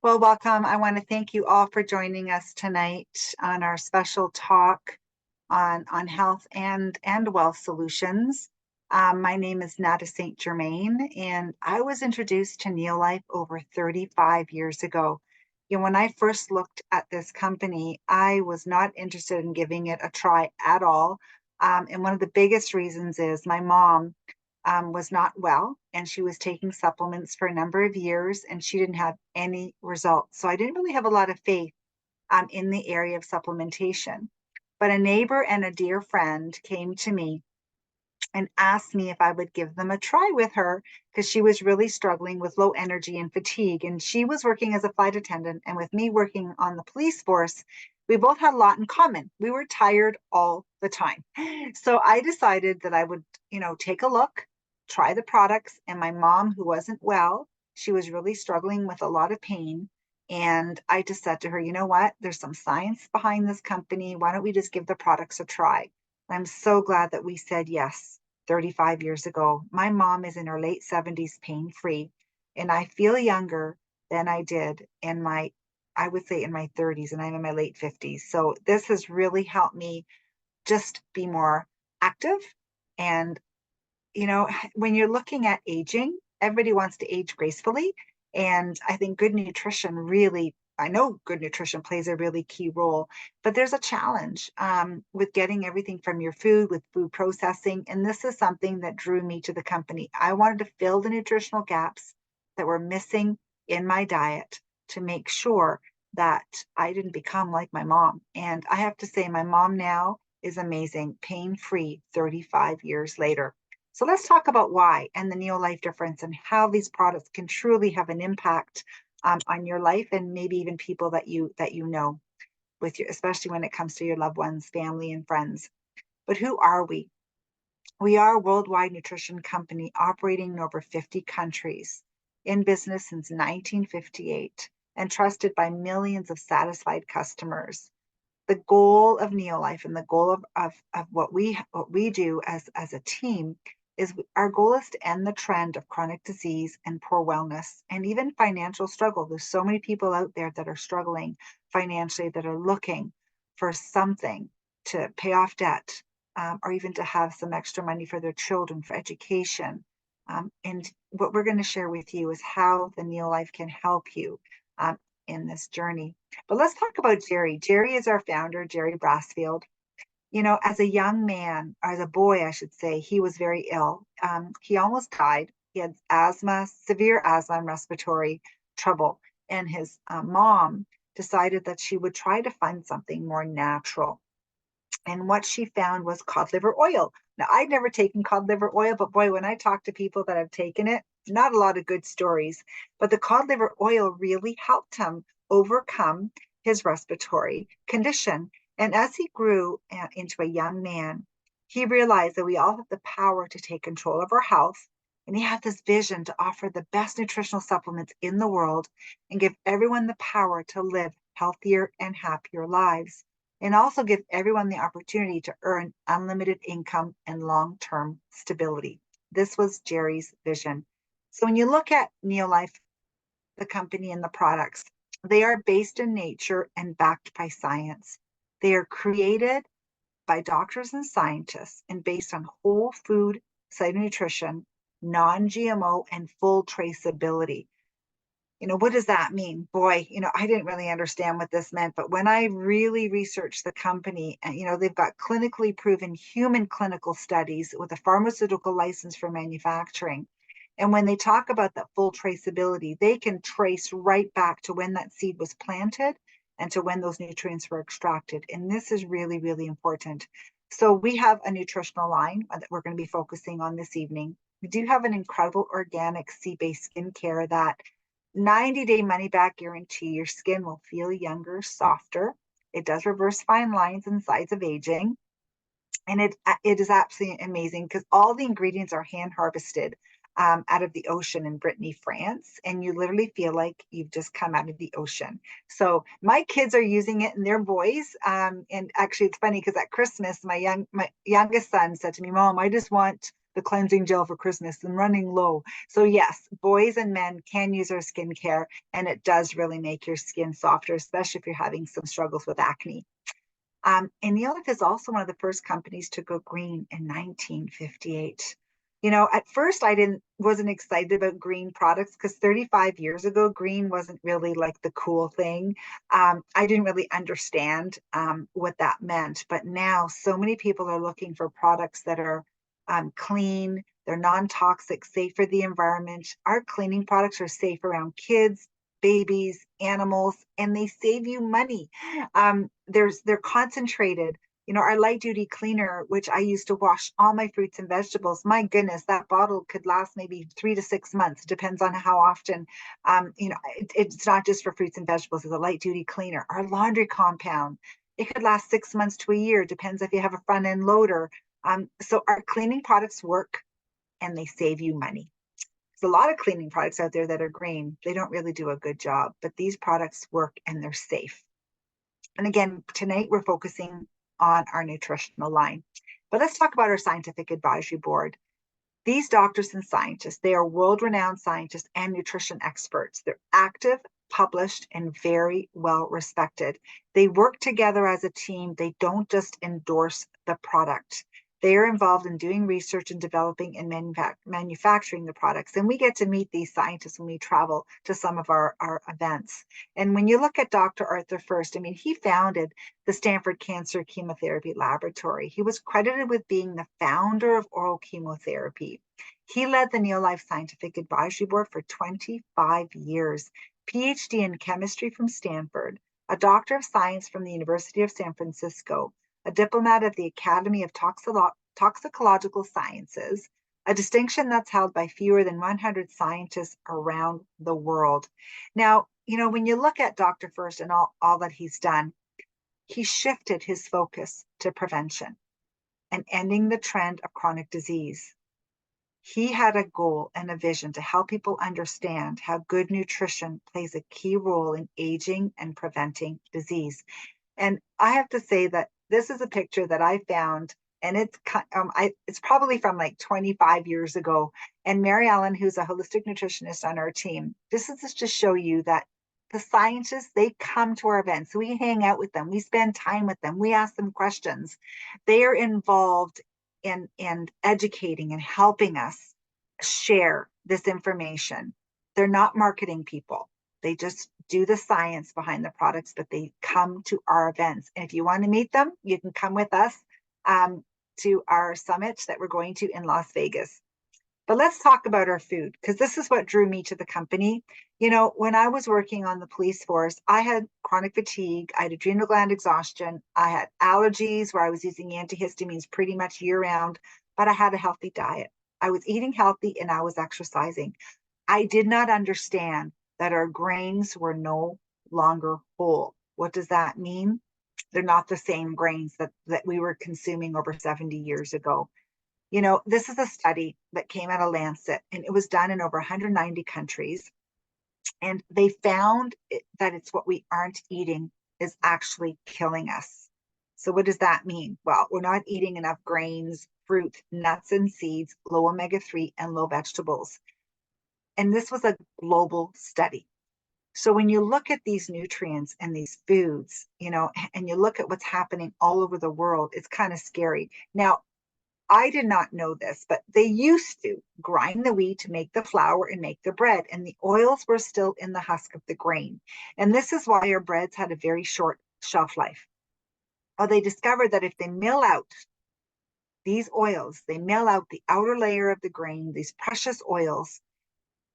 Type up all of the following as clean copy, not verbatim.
Well, welcome. I want to thank you all for joining us tonight on our special talk on health and wealth solutions. My name is Nada St. Germain, and I was introduced to Neolife over 35 years ago. When I first looked at this company, I was not interested in giving it a try at all. And one of the biggest reasons is my mom was not well and she was taking supplements for a number of years and she didn't have any results. So I didn't really have a lot of faith in the area of supplementation. But a neighbor and a dear friend came to me and asked me if I would give them a try with her because she was really struggling with low energy and fatigue. And she was working as a flight attendant, and with me working on the police force, we both had a lot in common. We were tired all the time. So I decided that I would, take a look, try the products. And my mom, who wasn't well, she was really struggling with a lot of pain. And I just said to her, you know what? There's some science behind this company. Why don't we just give the products a try? I'm so glad that we said yes 35 years ago. My mom is in her late 70s, pain free, and I feel younger than I did I would say in my 30s, and I'm in my late 50s. So this has really helped me just be more active. And, when you're looking at aging, everybody wants to age gracefully. And I think good nutrition really, I know good nutrition plays a really key role, but there's a challenge with getting everything from your food, with food processing. And this is something that drew me to the company. I wanted to fill the nutritional gaps that were missing in my diet to make sure that I didn't become like my mom. And I have to say, my mom now is amazing, pain free 35 years later. So let's talk about why and the Neolife difference and how these products can truly have an impact on your life and maybe even people that you know with you, especially when it comes to your loved ones, family, and friends. But who are we? We are a worldwide nutrition company operating in over 50 countries, in business since 1958, and trusted by millions of satisfied customers. The goal of Neolife and the goal of what we do as a team is our goal is to end the trend of chronic disease and poor wellness and even financial struggle. There's so many people out there that are struggling financially that are looking for something to pay off debt, or even to have some extra money for their children for education. And what we're going to share with you is how the Neolife can help you in this journey. But let's talk about Jerry. Jerry is our founder, Jerry Brassfield. As a young man, or as a boy, I should say, he was very ill. He almost died. He had asthma, severe asthma, and respiratory trouble. And his mom decided that she would try to find something more natural. And what she found was cod liver oil. Now, I'd never taken cod liver oil, but boy, when I talk to people that have taken it, not a lot of good stories. But the cod liver oil really helped him overcome his respiratory condition. And as he grew into a young man, he realized that we all have the power to take control of our health. And he had this vision to offer the best nutritional supplements in the world and give everyone the power to live healthier and happier lives and also give everyone the opportunity to earn unlimited income and long term stability. This was Jerry's vision. So when you look at Neolife, the company and the products, they are based in nature and backed by science. They are created by doctors and scientists and based on whole food, cytonutrition, non GMO, and full traceability. What does that mean? Boy, I didn't really understand what this meant, but when I really researched the company, and they've got clinically proven human clinical studies with a pharmaceutical license for manufacturing. And when they talk about that full traceability, they can trace right back to when that seed was planted and to when those nutrients were extracted. And this is really, really important. So we have a nutritional line that we're going to be focusing on this evening. We do have an incredible organic sea-based skincare that 90-day money back guarantee. Your skin will feel younger, softer. It does reverse fine lines and signs of aging. And it is absolutely amazing because all the ingredients are hand harvested out of the ocean in Brittany, France. And you literally feel like you've just come out of the ocean. So my kids are using it and they're boys. And actually, it's funny because at Christmas, my youngest son said to me, Mom, I just want the cleansing gel for Christmas and running low. So yes, boys and men can use our skincare, and it does really make your skin softer, especially if you're having some struggles with acne. And Neolife is also one of the first companies to go green in 1958. At first wasn't excited about green products because 35 years ago, green wasn't really like the cool thing. I didn't really understand what that meant, but now so many people are looking for products that are clean, they're non-toxic, safe for the environment. Our cleaning products are safe around kids, babies, animals, and they save you money. They're concentrated. Our light duty cleaner, which I use to wash all my fruits and vegetables, my goodness, that bottle could last maybe 3 to 6 months, depends on how often. It's not just for fruits and vegetables, it's a light duty cleaner. Our laundry compound, it could last 6 months to a year, depends if you have a front end loader. So our cleaning products work and they save you money. There's a lot of cleaning products out there that are green. They don't really do a good job, but these products work and they're safe. And again, tonight we're focusing on our nutritional line. But let's talk about our scientific advisory board. These doctors and scientists, they are world-renowned scientists and nutrition experts. They're active, published, and very well respected. They work together as a team. They don't just endorse the product. They are involved in doing research and developing and manufacturing the products. And we get to meet these scientists when we travel to some of our events. And when you look at Dr. Arthur First, I mean, he founded the Stanford Cancer Chemotherapy Laboratory. He was credited with being the founder of oral chemotherapy. He led the Neolife Scientific Advisory Board for 25 years, PhD in chemistry from Stanford, a doctor of science from the University of San Francisco, a diplomat of the Academy of Toxicological Sciences, a distinction that's held by fewer than 100 scientists around the world. Now, when you look at Dr. First and all that he's done, he shifted his focus to prevention and ending the trend of chronic disease. He had a goal and a vision to help people understand how good nutrition plays a key role in aging and preventing disease. And I have to say that this is a picture that I found, and it's probably from like 25 years ago. And Mary Ellen, who's a holistic nutritionist on our team, this is just to show you that the scientists, they come to our events. We hang out with them. We spend time with them. We ask them questions. They are involved in educating and helping us share this information. They're not marketing people. They just do the science behind the products, but they come to our events. And if you want to meet them, you can come with us to our summit that we're going to in Las Vegas. But let's talk about our food, because this is what drew me to the company. When I was working on the police force, I had chronic fatigue, I had adrenal gland exhaustion, I had allergies where I was using antihistamines pretty much year round, but I had a healthy diet. I was eating healthy and I was exercising. I did not understand that our grains were no longer whole. What does that mean? They're not the same grains that we were consuming over 70 years ago. This is a study that came out of Lancet, and it was done in over 190 countries. And they found that it's what we aren't eating is actually killing us. So what does that mean? Well, we're not eating enough grains, fruit, nuts and seeds, low omega-3 and low vegetables. And this was a global study. So when you look at these nutrients and these foods, and you look at what's happening all over the world, it's kind of scary. Now, I did not know this, but they used to grind the wheat to make the flour and make the bread, and the oils were still in the husk of the grain. And this is why our breads had a very short shelf life. Well, they discovered that if they mill out these oils, they mill out the outer layer of the grain, these precious oils,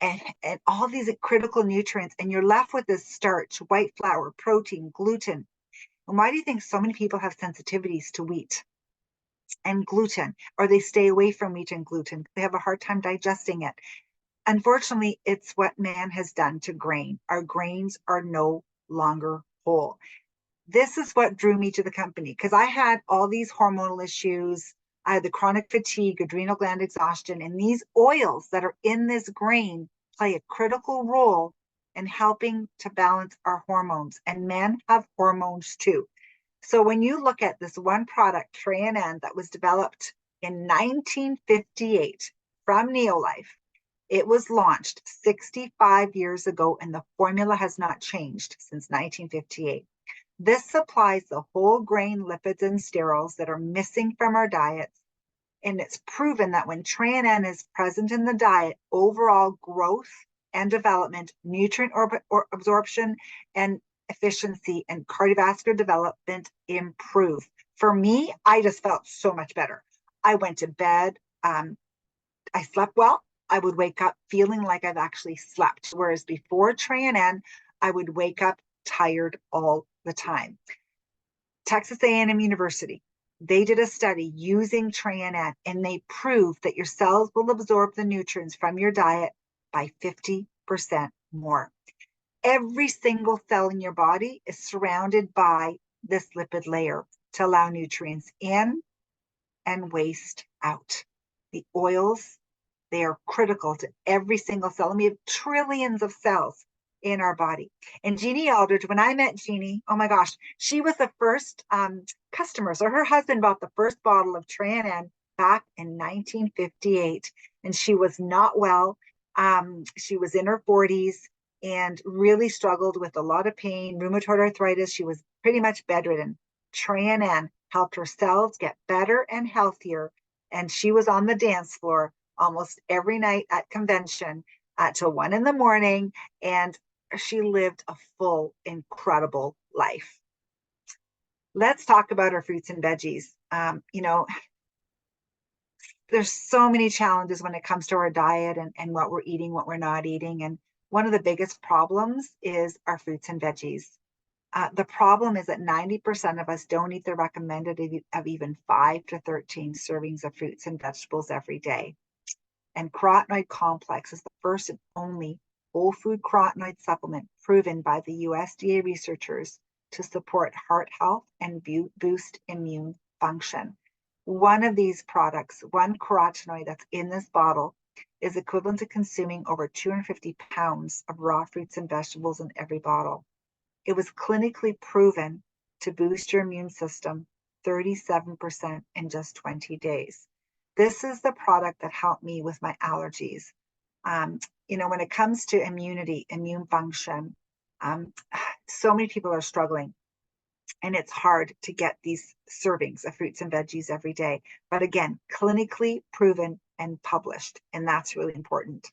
and all these critical nutrients, and you're left with this starch, white flour, protein, gluten. And why do you think so many people have sensitivities to wheat and gluten, or they stay away from wheat and gluten? They have a hard time digesting it. Unfortunately, it's what man has done to grain. Our grains are no longer whole. This is what drew me to the company, because I had all these hormonal issues. I had the chronic fatigue, adrenal gland exhaustion, and these oils that are in this grain play a critical role in helping to balance our hormones. And men have hormones too. So when you look at this one product, Freon, that was developed in 1958 from Neolife. It was launched 65 years ago, and the formula has not changed since 1958. This supplies the whole grain lipids and sterols that are missing from our diets. And it's proven that when TreaNN is present in the diet, overall growth and development, nutrient or absorption and efficiency, and cardiovascular development improve. For me, I just felt so much better. I went to bed. I slept well. I would wake up feeling like I've actually slept. Whereas before TreaNN, I would wake up tired all the time. Texas A&M University, they did a study using TreaNN, and they proved that your cells will absorb the nutrients from your diet by 50% more. Every single cell in your body is surrounded by this lipid layer to allow nutrients in and waste out. The oils, they are critical to every single cell. And we have trillions of cells in our body. And Jeannie Aldridge, when I met Jeannie, oh my gosh, she was the first customer. So her husband bought the first bottle of TreaNN back in 1958. And she was not well. She was in her 40s and really struggled with a lot of pain, rheumatoid arthritis. She was pretty much bedridden. TreaNN helped her cells get better and healthier. And she was on the dance floor almost every night at convention till 1 a.m. And she lived a full, incredible life. Let's talk about our fruits and veggies. There's so many challenges when it comes to our diet and what we're eating, what we're not eating. And one of the biggest problems is our fruits and veggies. The problem is that 90% of us don't eat the recommended of even 5 to 13 servings of fruits and vegetables every day. And carotenoid complex is the first and only whole food carotenoid supplement proven by the USDA researchers to support heart health and boost immune function. One of these products, one carotenoid that's in this bottle, is equivalent to consuming over 250 pounds of raw fruits and vegetables in every bottle. It was clinically proven to boost your immune system 37% in just 20 days. This is the product that helped me with my allergies. When it comes to immunity, immune function, so many people are struggling, and it's hard to get these servings of fruits and veggies every day. But again, clinically proven and published, and that's really important.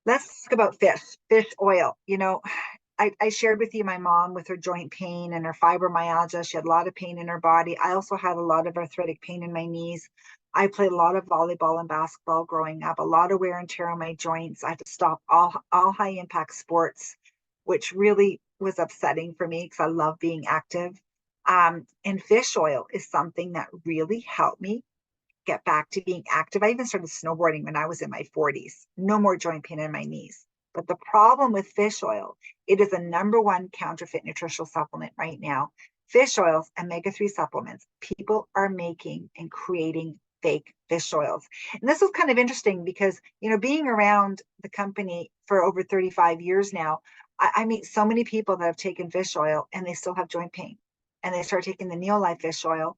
Let's talk about fish oil. I shared with you my mom with her joint pain and her fibromyalgia. She had a lot of pain in her body. I also had a lot of arthritic pain in my knees. I played a lot of volleyball and basketball growing up, a lot of wear and tear on my joints. I had to stop all high impact sports, which really was upsetting for me because I love being active. And fish oil is something that really helped me get back to being active. I even started snowboarding when I was in my 40s. No more joint pain in my knees. But the problem with fish oil, it is the #1 counterfeit nutritional supplement right now. Fish oils, omega-3 supplements, people are making and creating fake fish oils. And this was kind of interesting because, being around the company for over 35 years now, I meet so many people that have taken fish oil and they still have joint pain. And they start taking the Neolife fish oil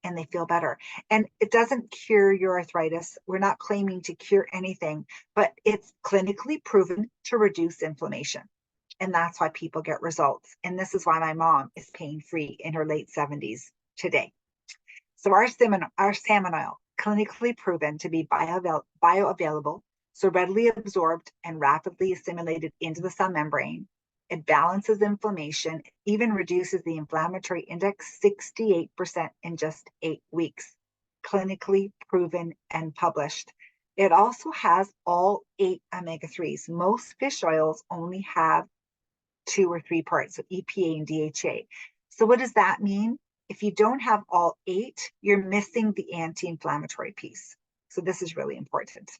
and they feel better. And it doesn't cure your arthritis. We're not claiming to cure anything, but it's clinically proven to reduce inflammation. And that's why people get results. And this is why my mom is pain-free in her late 70s today. So our salmon oil, clinically proven to be bioavailable, so readily absorbed and rapidly assimilated into the cell membrane. It balances inflammation, even reduces the inflammatory index 68% in just 8 weeks. Clinically proven and published. It also has all 8 omega-3s. Most fish oils only have 2 or 3 parts, so EPA and DHA. So what does that mean? If you don't have all 8, you're missing the anti-inflammatory piece. So this is really important.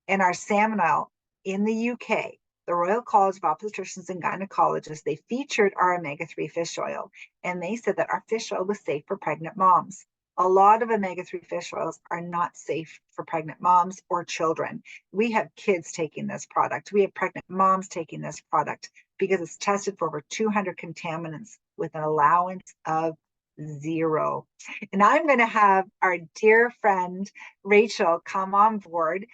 And our salmon oil in the UK, the Royal College of Obstetricians and Gynecologists, they featured our omega-3 fish oil, and they said that our fish oil was safe for pregnant moms. A lot of omega-3 fish oils are not safe for pregnant moms or children. We have kids taking this product. We have pregnant moms taking this product because it's tested for over 200 contaminants with an allowance of zero. And I'm going to have our dear friend Rachel come on board.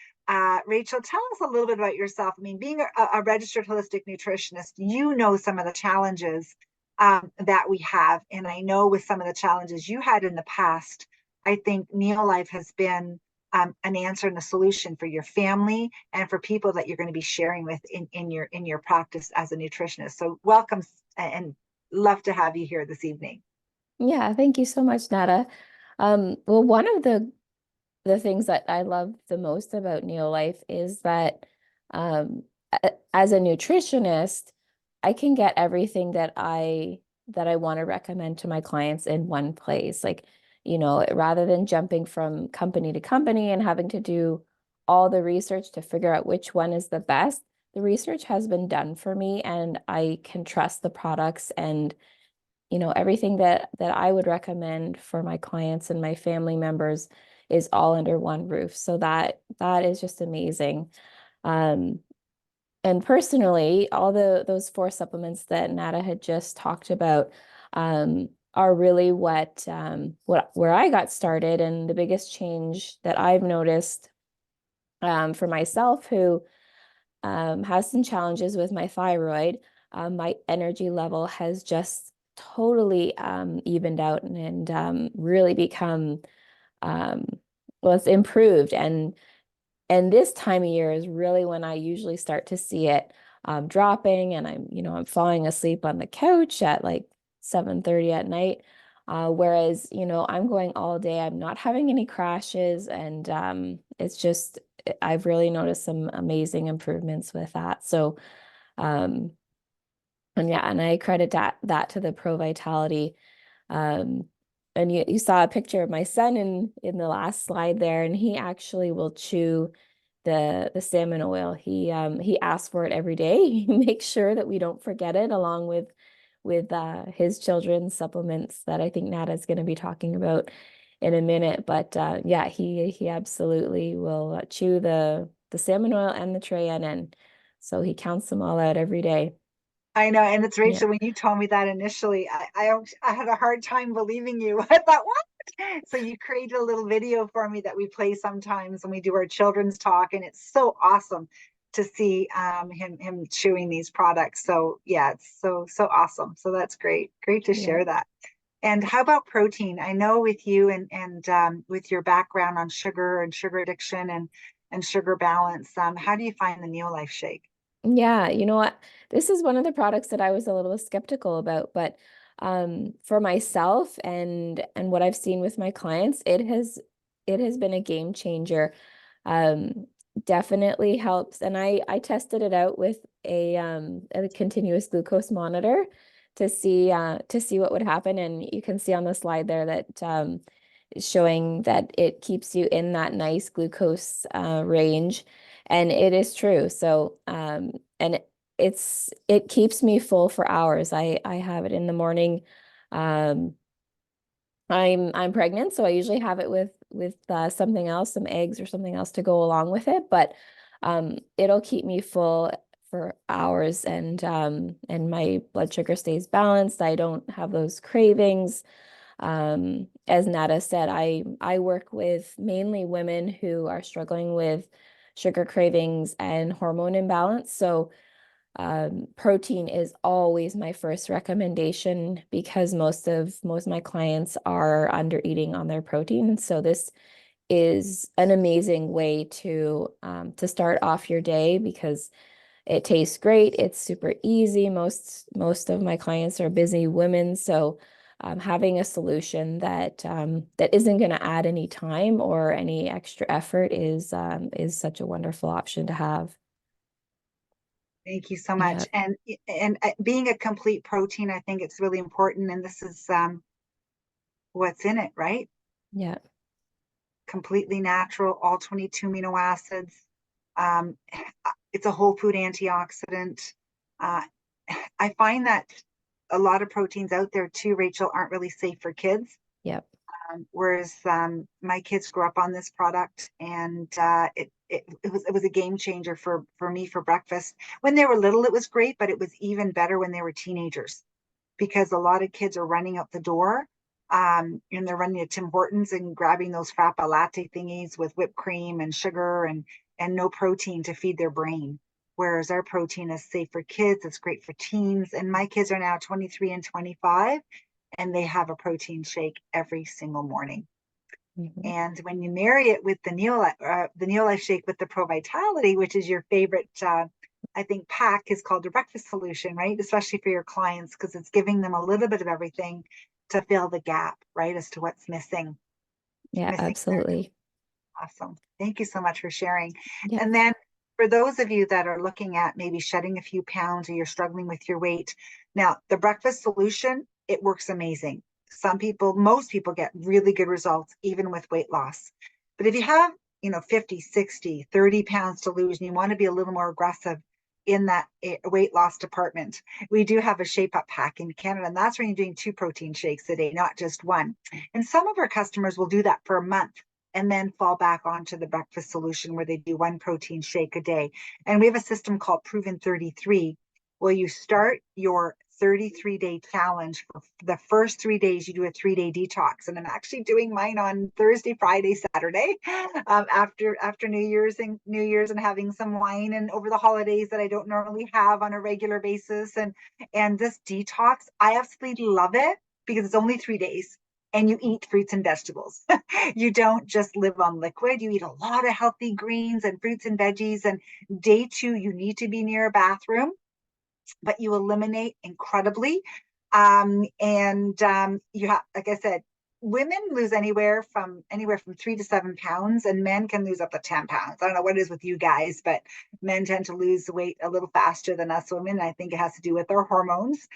Rachel, tell us a little bit about yourself. I mean, being a registered holistic nutritionist, you know some of the challenges that we have. And I know with some of the challenges you had in the past, I think Neolife has been an answer and a solution for your family and for people that you're going to be sharing with in your practice as a nutritionist. So welcome and love to have you here this evening. Yeah, thank you so much, Nada. Well, one of the things that I love the most about Neolife is that as a nutritionist, I can get everything that I want to recommend to my clients in one place. Like, rather than jumping from company to company and having to do all the research to figure out which one is the best, the research has been done for me and I can trust the products and everything that I would recommend for my clients and my family members is all under one roof. So that is just amazing. Um, and personally, all those four supplements that Nada had just talked about are really what where I got started, and the biggest change that I've noticed for myself, who has some challenges with my thyroid. My energy level has just totally evened out and really become um, well, it's improved. And this time of year is really when I usually start to see it dropping, and I'm falling asleep on the couch at like 7:30 at night. Whereas, I'm going all day, I'm not having any crashes, and it's just I've really noticed some amazing improvements with that. So, um, and yeah, and I credit that to the Pro Vitality. Um, and you saw a picture of my son in the last slide there, and he actually will chew the salmon oil. He asks for it every day. He makes sure that we don't forget it, along with his children's supplements that I think Nada is going to be talking about in a minute. But yeah, he absolutely will chew the salmon oil and the Tri-N. So he counts them all out every day. I know, and it's Yeah. Rachel. When you told me that initially, I had a hard time believing you. I thought, what? So you created a little video for me that we play sometimes when we do our children's talk, and it's so awesome to see him chewing these products. So yeah, it's so awesome. So that's great. Great to Yeah. share that. And how about protein? I know with you and with your background on sugar and sugar addiction and sugar balance, how do you find the Neolife shake? Yeah, you know what? This is one of the products that I was a little skeptical about, but for myself and what I've seen with my clients, it has been a game changer. Um, Definitely helps, and I tested it out with a continuous glucose monitor to see what would happen, and you can see on the slide there that it's showing that it keeps you in that nice glucose range. And it is true. So, and it keeps me full for hours. I have it in the morning. Um, I'm pregnant, so I usually have it with something else, some eggs or something else to go along with it. But it'll keep me full for hours, and my blood sugar stays balanced. I don't have those cravings. As Nada said, I work with mainly women who are struggling with sugar cravings and hormone imbalance. So protein is always my first recommendation because most of my clients are under eating on their protein. So this is an amazing way to start off your day because it tastes great. It's super easy. Most of my clients are busy women, so having a solution that isn't going to add any time or any extra effort is such a wonderful option to have. Thank you so Yeah, much. And being a complete protein, I think it's really important. And this is what's in it, right? yeah, Completely natural, all 22 amino acids. Um, it's a whole food antioxidant. Uh, I find that a lot of proteins out there too, Rachel, aren't really safe for kids. yeah, Whereas my kids grew up on this product, and it was a game changer for me for breakfast. When they were little, it was great, but it was even better when they were teenagers because a lot of kids are running out the door And they're running to Tim Hortons and grabbing those frappa latte thingies with whipped cream and sugar and no protein to feed their brain. Whereas our protein is safe for kids, it's great for teens. And my kids are now 23 and 25, and they have a protein shake every single morning. Mhm. And when you marry it with the Neolife shake with the Pro Vitality, which is your favorite, I think pack is called the breakfast solution, right? Especially for your clients, because it's giving them a little bit of everything to fill the gap, right, as to what's missing. Yeah, Missing there. absolutely. Awesome. Thank you so much for sharing. Yeah. And then for those of you that are looking at maybe shedding a few pounds or you're struggling with your weight, now the breakfast solution, it works amazing. Some people, most people get really good results even with weight loss. But if you have, 50, 60, 30 pounds to lose and you want to be a little more aggressive in that weight loss department, we do have a Shape Up pack in Canada. And that's when you're doing 2 protein shakes a day, not just one. And some of our customers will do that for a month and then fall back onto the breakfast solution where they do 1 protein shake a day. And we have a system called Proven 33, where you start your 33-day challenge. For the first 3 days, you do a 3-day detox. And I'm actually doing mine on Thursday, Friday, Saturday, after New Year's and having some wine and over the holidays that I don't normally have on a regular basis. And this detox, I absolutely love it because it's only 3 days and you eat fruits and vegetables. You don't just live on liquid. You eat a lot of healthy greens and fruits and veggies. And day 2, you need to be near a bathroom, but you eliminate incredibly. And you have, like I said, women lose anywhere from 3 to 7 pounds, and men can lose up to 10 pounds. I don't know what it is with you guys, but men tend to lose weight a little faster than us women. I think it has to do with our hormones.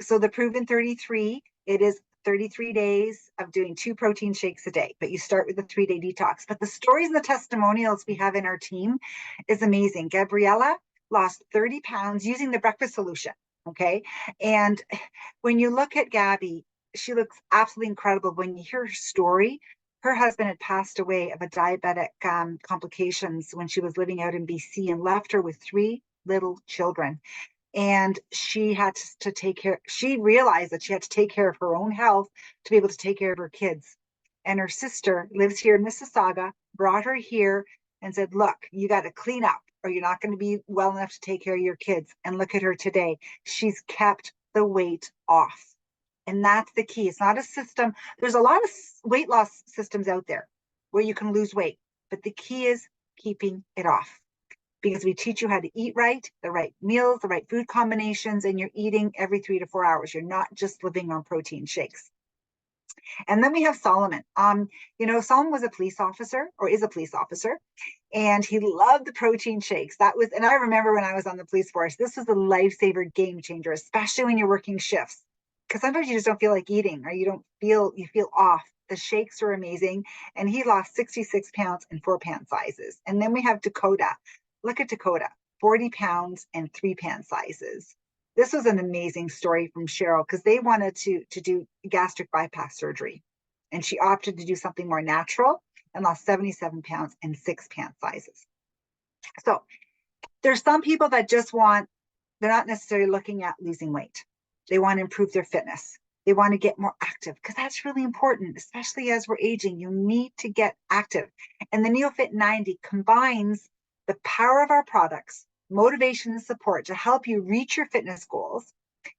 So the Proven 33, it is 33 days of doing 2 protein shakes a day, but you start with a 3-day detox. But the stories and the testimonials we have in our team is amazing. Gabriella lost 30 pounds using the breakfast solution. Okay. And when you look at Gabby, she looks absolutely incredible. When you hear her story, her husband had passed away of a diabetic complications when she was living out in BC and left her with 3 little children. And she had to take care, she realized that she had to take care of her own health to be able to take care of her kids. And her sister lives here in Mississauga, brought her here and said, look, you got to clean up or you're not going to be well enough to take care of your kids. And look at her today. She's kept the weight off. And that's the key. It's not a system. There's a lot of weight loss systems out there where you can lose weight, but the key is keeping it off, because we teach you how to eat right, the right meals, the right food combinations, and you're eating every 3 to 4 hours. You're not just living on protein shakes. And then we have Solomon. Solomon was a police officer, or is a police officer, and he loved the protein shakes. And I remember when I was on the police force, this was a lifesaver, game changer, especially when you're working shifts, because sometimes you just don't feel like eating, or you feel off. The shakes were amazing, and he lost 66 pounds in 4 pant sizes. And then we have Dakota. Look at Dakota, 40 pounds and 3 pant sizes. This was an amazing story from Cheryl because they wanted to do gastric bypass surgery. And she opted to do something more natural and lost 77 pounds and 6 pant sizes. So there's some people that they're not necessarily looking at losing weight. They want to improve their fitness. They want to get more active because that's really important, especially as we're aging. You need to get active. And the NeoFit 90 combines the power of our products, motivation and support to help you reach your fitness goals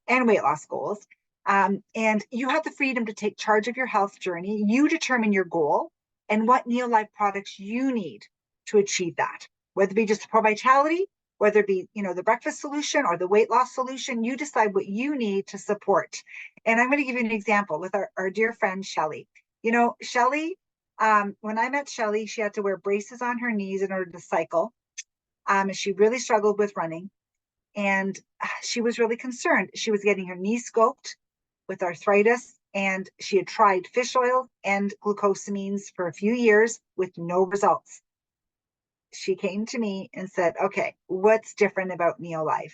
and weight loss goals. And you have the freedom to take charge of your health journey. You determine your goal and what Neolife products you need to achieve that, whether it be just Pro Vitality, whether it be, the breakfast solution or the weight loss solution. You decide what you need to support. And I'm going to give you an example with our dear friend, Shelly. Shelly, when I met Shelly, she had to wear braces on her knees in order to cycle. She really struggled with running. And she was really concerned. She was getting her knee scoped with arthritis, and she had tried fish oil and glucosamines for a few years with no results. She came to me and said, okay, what's different about Neolife?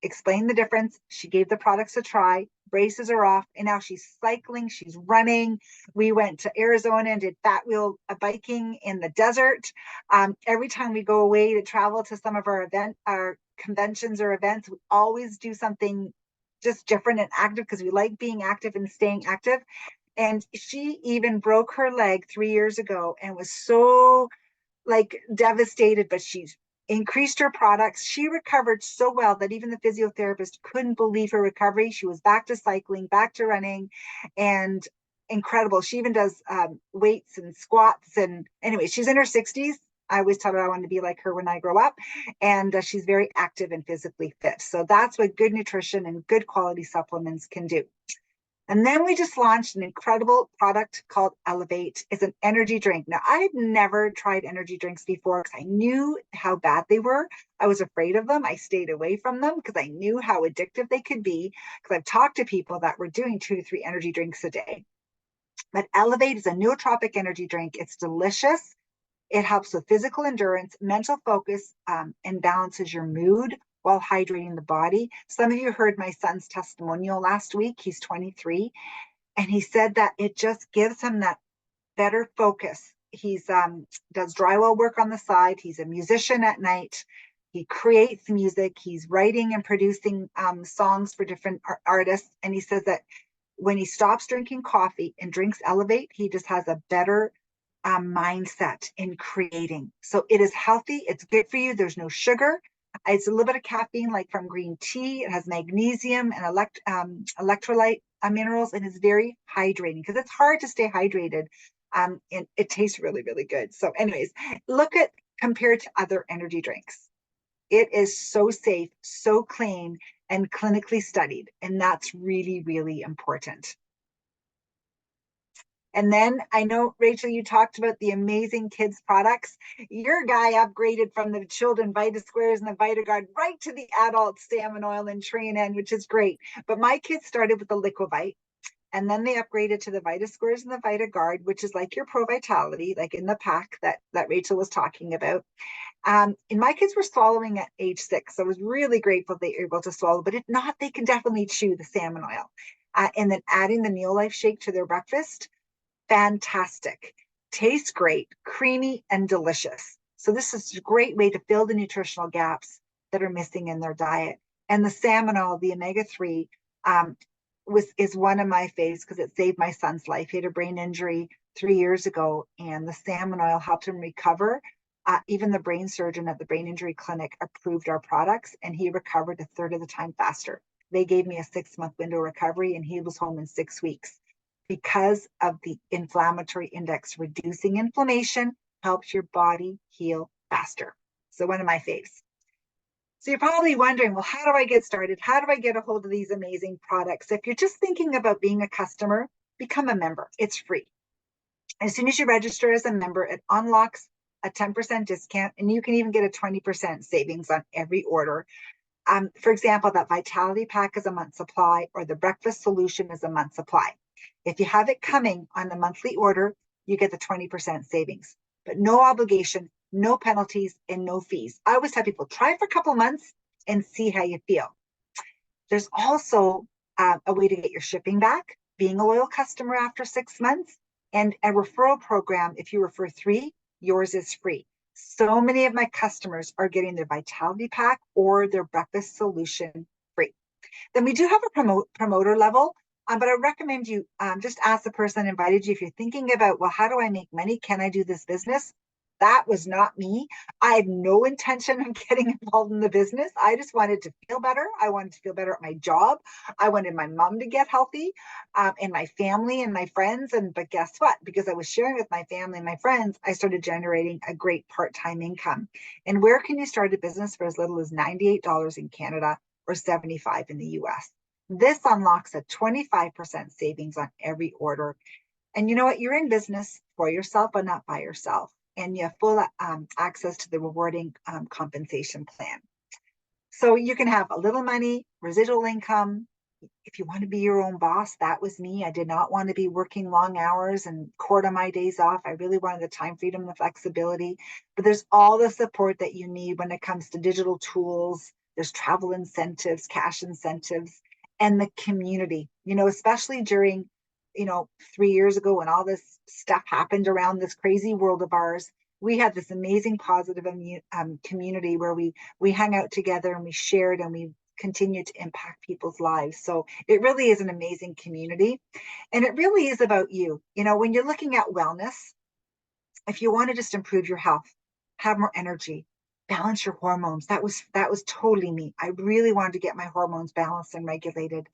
Explained the difference. She gave the products a try. Braces are off, and now she's cycling, she's running. We went to Arizona and did fat wheel biking in the desert. Every time we go away to travel to some of our conventions or events, we always do something just different and active because we like being active and staying active. And she even broke her leg 3 years ago and was so like devastated, but she's increased her products. She recovered so well that even the physiotherapist couldn't believe her recovery. She was back to cycling, back to running, and incredible. She even does weights and squats. And anyway, she's in her 60s. I always tell her I want to be like her when I grow up. And she's very active and physically fit. So that's what good nutrition and good quality supplements can do. And then we just launched an incredible product called Elevate. It's an energy drink. Now, I had never tried energy drinks before because I knew how bad they were. I was afraid of them. I stayed away from them because I knew how addictive they could be, because I've talked to people that were doing 2 to 3 energy drinks a day. But Elevate is a nootropic energy drink. It's delicious. It helps with physical endurance, mental focus, and balances your mood while hydrating the body. Some of you heard my son's testimonial last week. He's 23, and he said that it just gives him that better focus. He's does drywall work on the side. He's a musician at night. He creates music. He's writing and producing songs for different artists. And he says that when he stops drinking coffee and drinks Elevate, he just has a better mindset in creating. So it is healthy. It's good for you. There's no sugar. It's a little bit of caffeine, like from green tea. It has magnesium and electrolyte minerals, and it's very hydrating because it's hard to stay hydrated. And it tastes really, really good. So, anyways, look at compared to other energy drinks. It is so safe, so clean, and clinically studied. And that's really, really important. And then I know, Rachel, you talked about the amazing kids products. Your guy upgraded from the children Vita Squares and the VitaGuard right to the adult salmon oil and Train, which is great. But my kids started with the Liquivite, and then they upgraded to the Vita Squares and the VitaGuard, which is like your Pro Vitality, like in the pack that Rachel was talking about. And my kids were swallowing at age 6. So I was really grateful they were able to swallow, but if not, they can definitely chew the salmon oil. And then adding the Neolife shake to their breakfast, fantastic. Tastes great, creamy, and delicious. So this is a great way to fill the nutritional gaps that are missing in their diet. And the salmon oil, the omega-3, is one of my faves because it saved my son's life. He had a brain injury 3 years ago, and the salmon oil helped him recover. Even the brain surgeon at the brain injury clinic approved our products, and he recovered a third of the time faster. They gave me a 6-month window recovery, and he was home in 6 weeks. Because of the inflammatory index, reducing inflammation helps your body heal faster. So one of my faves. So you're probably wondering, well, how do I get started? How do I get a hold of these amazing products? If you're just thinking about being a customer, become a member. It's free. As soon as you register as a member, it unlocks a 10% discount, and you can even get a 20% savings on every order. For example, that Vitality Pack is a month supply, or the Breakfast Solution is a month supply. If you have it coming on a monthly order, you get the 20% savings, but no obligation, no penalties, and no fees. I always tell people, try for a couple months and see how you feel. There's also a way to get your shipping back, being a loyal customer after 6 months, and a referral program. If you refer 3, yours is free. So many of my customers are getting their Vitality Pack or their Breakfast Solution free. Then we do have a promoter level, but I recommend you just ask the person that invited you if you're thinking about, well, how do I make money? Can I do this business? That was not me. I had no intention of getting involved in the business. I just wanted to feel better. I wanted to feel better at my job. I wanted my mom to get healthy, and my family and my friends. But guess what? Because I was sharing with my family and my friends, I started generating a great part-time income. And where can you start a business for as little as $98 in Canada or $75 in the US? This unlocks a 25% savings on every order. And you know what? You're in business for yourself, but not by yourself. And you have full access to the rewarding compensation plan. So you can have a little money, residual income. If you want to be your own boss, that was me. I did not want to be working long hours and quarter my days off. I really wanted the time freedom and the flexibility. But there's all the support that you need when it comes to digital tools. There's travel incentives, cash incentives, and the community, especially during 3 years ago when all this stuff happened around this crazy world of ours. We had this amazing positive community where we hung out together and we shared and we continue to impact people's lives. So it really is an amazing community. And it really is about you. You know, when you're looking at wellness, if you want to just improve your health, have more energy, balance your hormones. That was totally me. I really wanted to get my hormones balanced and regulated.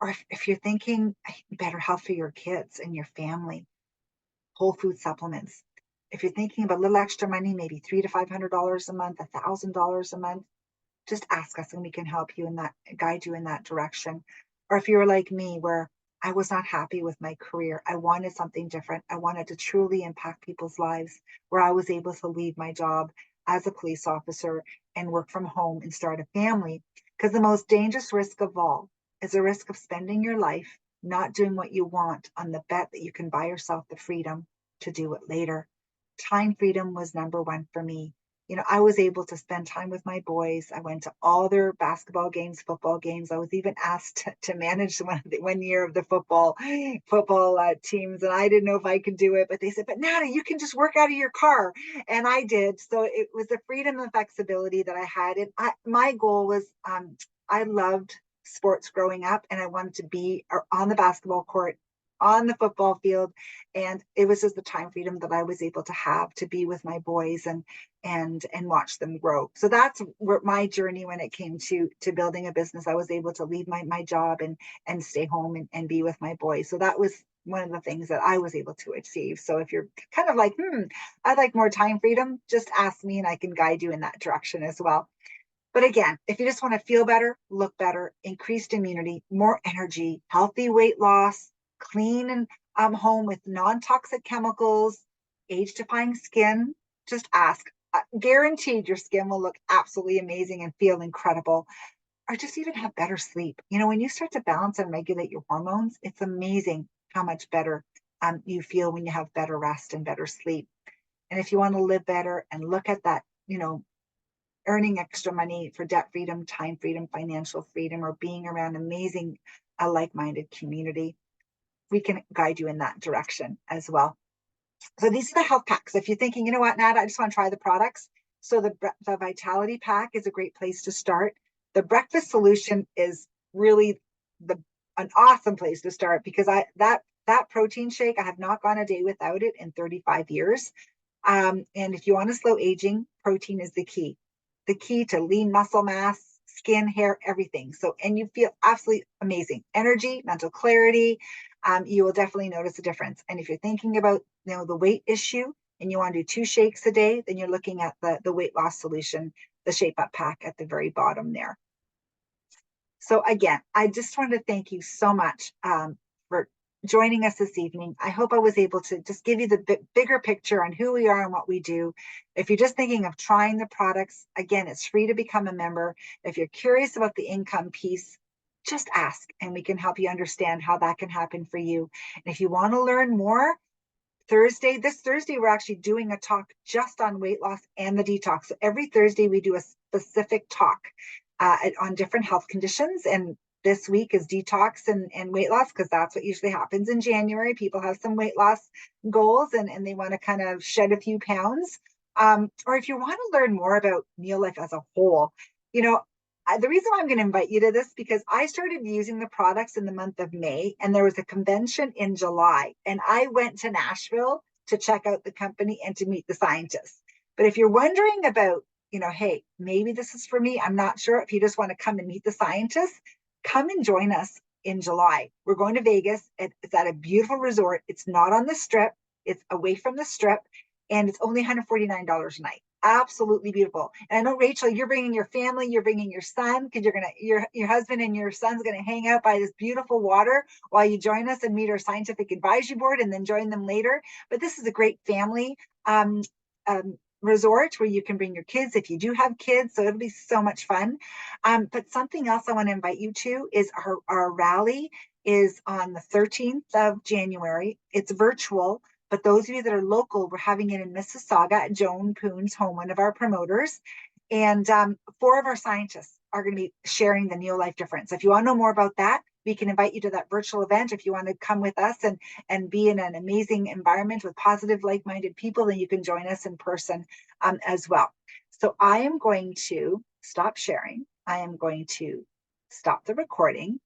Or if you're thinking better health for your kids and your family, whole food supplements. If you're thinking about a little extra money, maybe $300 to $500 a month, $1,000 a month, just ask us and we can help you in that, guide you in that direction. Or if you're like me, where I was not happy with my career, I wanted something different. I wanted to truly impact people's lives, where I was able to leave my job as a police officer and work from home and start a family. Because the most dangerous risk of all is the risk of spending your life not doing what you want on the bet that you can buy yourself the freedom to do it later. Time freedom was number one for me. You know, I was able to spend time with my boys. I went to all their basketball games, football games. I was even asked to manage one year of the football teams, and I didn't know if I could do it. But they said, "But Nata, you can just work out of your car," and I did. So it was the freedom and flexibility that I had. And my goal was, I loved sports growing up, and I wanted to be on the basketball court, on the football field, and it was just the time freedom that I was able to have to be with my boys and watch them grow. So that's where my journey when it came to building a business. I was able to leave my job and stay home and be with my boys. So that was one of the things that I was able to achieve. So if you're kind of like, I'd like more time freedom, just ask me and I can guide you in that direction as well. But again, if you just want to feel better, look better, increased immunity, more energy, healthy weight loss, clean and home with non-toxic chemicals, age-defying skin, just ask. Guaranteed your skin will look absolutely amazing and feel incredible, or just even have better sleep. You know, when you start to balance and regulate your hormones, it's amazing how much better you feel when you have better rest and better sleep. And if you want to live better and look at that, you know, earning extra money for debt freedom, time freedom, financial freedom, or being around amazing, like-minded community, we can guide you in that direction as well. So these are the health packs. If you're thinking, you know what, Nat, I just want to try the products. So the Vitality Pack is a great place to start. The Breakfast Solution is really an awesome place to start, because that protein shake, I have not gone a day without it in 35 years. And if you want to slow aging, protein is the key to lean muscle mass, skin, hair, everything. So, and you feel absolutely amazing. Energy, mental clarity. You will definitely notice a difference. And if you're thinking about, you know, the weight issue and you want to do 2 shakes a day, then you're looking at the weight loss solution, the Shape Up Pack at the very bottom there. So again, I just wanted to thank you so much for joining us this evening. I hope I was able to just give you the bigger picture on who we are and what we do. If you're just thinking of trying the products, again, it's free to become a member. If you're curious about the income piece, just ask and we can help you understand how that can happen for you. And if you want to learn more, this Thursday, we're actually doing a talk just on weight loss and the detox. So every Thursday, we do a specific talk on different health conditions. And this week is detox and weight loss, because that's what usually happens in January. People have some weight loss goals and they want to kind of shed a few pounds. Or if you want to learn more about Neolife as a whole, you know, the reason why I'm going to invite you to this, because I started using the products in the month of May, and there was a convention in July, and I went to Nashville to check out the company and to meet the scientists. But if you're wondering about, you know, hey, maybe this is for me, I'm not sure. If you just want to come and meet the scientists, come and join us in July. We're going to Vegas. It's at a beautiful resort. It's not on the strip. It's away from the strip, and it's only $149 a night. Absolutely beautiful. And I know, Rachel, you're bringing your family, you're bringing your son, because your husband and your son's gonna hang out by this beautiful water while you join us and meet our scientific advisory board, and then join them later. But this is a great family resort where you can bring your kids if you do have kids. So it'll be so much fun. But something else I want to invite you to is our rally is on the 13th of January. It's virtual. But those of you that are local, we're having it in Mississauga at Joan Poon's home, one of our promoters. And 4 of our scientists are going to be sharing the Neolife difference. If you want to know more about that, we can invite you to that virtual event. If you want to come with us and be in an amazing environment with positive, like-minded people, then you can join us in person as well. So I am going to stop sharing. I am going to stop the recording.